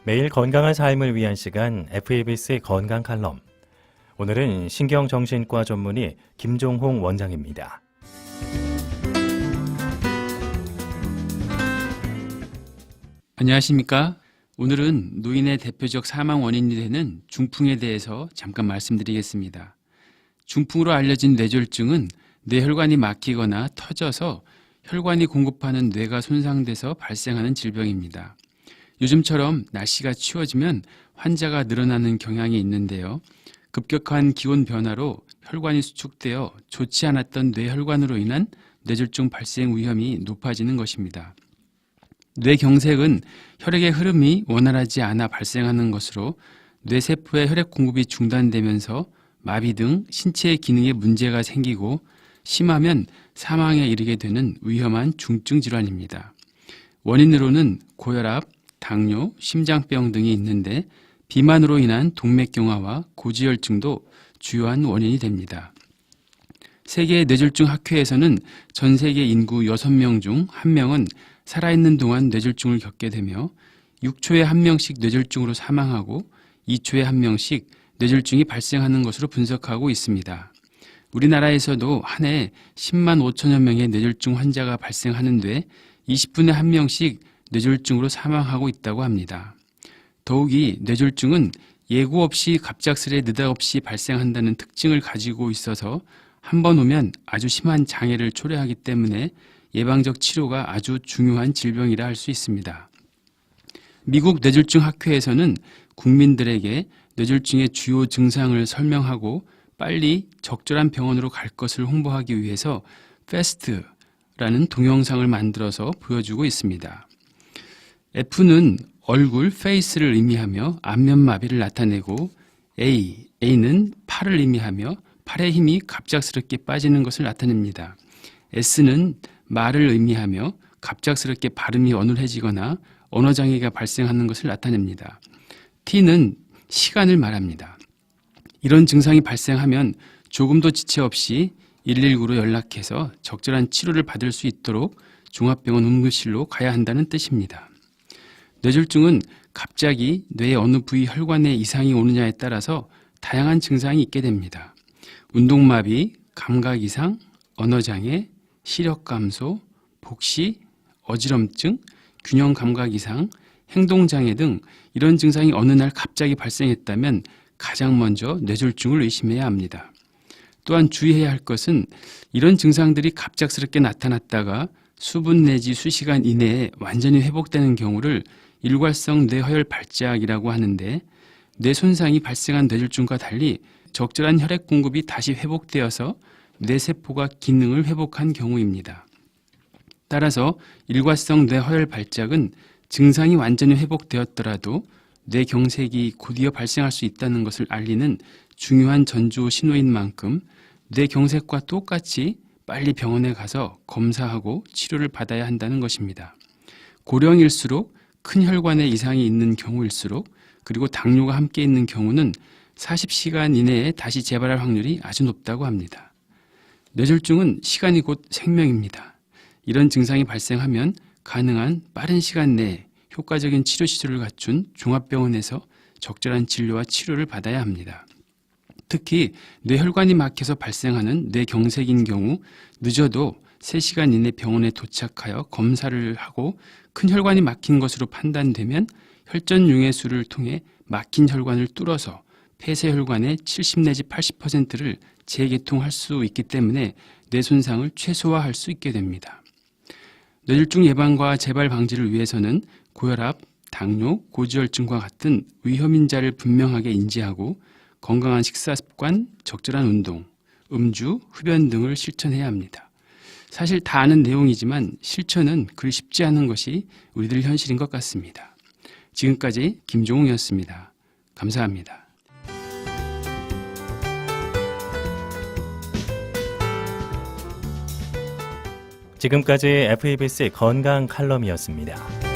매일 건강한 삶을 위한 시간 FABC 건강 칼럼. 오늘은 신경정신과 전문의 김종홍 원장입니다. 안녕하십니까? 오늘은 노인의 대표적 사망 원인이 되는 중풍에 대해서 잠깐 말씀드리겠습니다. 중풍으로 알려진 뇌졸중은 뇌혈관이 막히거나 터져서 혈관이 공급하는 뇌가 손상돼서 발생하는 질병입니다. 요즘처럼 날씨가 추워지면 환자가 늘어나는 경향이 있는데요. 급격한 기온 변화로 혈관이 수축되어 좋지 않았던 뇌혈관으로 인한 뇌졸중 발생 위험이 높아지는 것입니다. 뇌경색은 혈액의 흐름이 원활하지 않아 발생하는 것으로 뇌세포의 혈액 공급이 중단되면서 마비 등 신체의 기능에 문제가 생기고 심하면 사망에 이르게 되는 위험한 중증 질환입니다. 원인으로는 고혈압, 당뇨, 심장병 등이 있는데 비만으로 인한 동맥경화와 고지혈증도 주요한 원인이 됩니다. 세계 뇌졸중 학회에서는 전 세계 인구 6명 중 1명은 살아있는 동안 뇌졸중을 겪게 되며 6초에 1명씩 뇌졸중으로 사망하고 2초에 1명씩 뇌졸중이 발생하는 것으로 분석하고 있습니다. 우리나라에서도 한 해 10만 5천여 명의 뇌졸중 환자가 발생하는데 20분에 1명씩 뇌졸중으로 사망하고 있다고 합니다. 더욱이 뇌졸중은 예고 없이 갑작스레 느닷없이 발생한다는 특징을 가지고 있어서 한 번 오면 아주 심한 장애를 초래하기 때문에 예방적 치료가 아주 중요한 질병이라 할 수 있습니다. 미국 뇌졸중 학회에서는 국민들에게 뇌졸중의 주요 증상을 설명하고 빨리 적절한 병원으로 갈 것을 홍보하기 위해서 FAST라는 동영상을 만들어서 보여주고 있습니다. F는 얼굴, face를 의미하며 안면마비를 나타내고 A는 팔을 의미하며 팔의 힘이 갑작스럽게 빠지는 것을 나타냅니다. S는 말을 의미하며 갑작스럽게 발음이 어눌해지거나 언어장애가 발생하는 것을 나타냅니다. T는 시간을 말합니다. 이런 증상이 발생하면 조금도 지체 없이 119로 연락해서 적절한 치료를 받을 수 있도록 종합병원 응급실로 가야 한다는 뜻입니다. 뇌졸중은 갑자기 뇌의 어느 부위 혈관에 이상이 오느냐에 따라서 다양한 증상이 있게 됩니다. 운동마비, 감각이상, 언어장애, 시력감소, 복시, 어지럼증, 균형감각이상, 행동장애 등 이런 증상이 어느 날 갑자기 발생했다면 가장 먼저 뇌졸중을 의심해야 합니다. 또한 주의해야 할 것은 이런 증상들이 갑작스럽게 나타났다가 수분 내지 수시간 이내에 완전히 회복되는 경우를 일괄성 뇌허혈 발작이라고 하는데 뇌 손상이 발생한 뇌졸중과 달리 적절한 혈액 공급이 다시 회복되어서 뇌세포가 기능을 회복한 경우입니다. 따라서 일괄성 뇌허혈 발작은 증상이 완전히 회복되었더라도 뇌경색이 곧이어 발생할 수 있다는 것을 알리는 중요한 전조 신호인 만큼 뇌경색과 똑같이 빨리 병원에 가서 검사하고 치료를 받아야 한다는 것입니다. 고령일수록 큰 혈관에 이상이 있는 경우일수록 그리고 당뇨가 함께 있는 경우는 40시간 이내에 다시 재발할 확률이 아주 높다고 합니다. 뇌졸중은 시간이 곧 생명입니다. 이런 증상이 발생하면 가능한 빠른 시간 내에 효과적인 치료 시설을 갖춘 종합병원에서 적절한 진료와 치료를 받아야 합니다. 특히 뇌혈관이 막혀서 발생하는 뇌경색인 경우 늦어도 3시간 이내 병원에 도착하여 검사를 하고 큰 혈관이 막힌 것으로 판단되면 혈전융해술을 통해 막힌 혈관을 뚫어서 폐쇄혈관의 70 내지 80%를 재개통할 수 있기 때문에 뇌 손상을 최소화할 수 있게 됩니다. 뇌졸중 예방과 재발 방지를 위해서는 고혈압, 당뇨, 고지혈증과 같은 위험인자를 분명하게 인지하고 건강한 식사 습관, 적절한 운동, 음주, 흡연 등을 실천해야 합니다. 사실 다 아는 내용이지만 실천은 그리 쉽지 않은 것이 우리들 현실인 것 같습니다. 지금까지 김종홍이었습니다. 감사합니다. 지금까지 FABC 건강 칼럼이었습니다.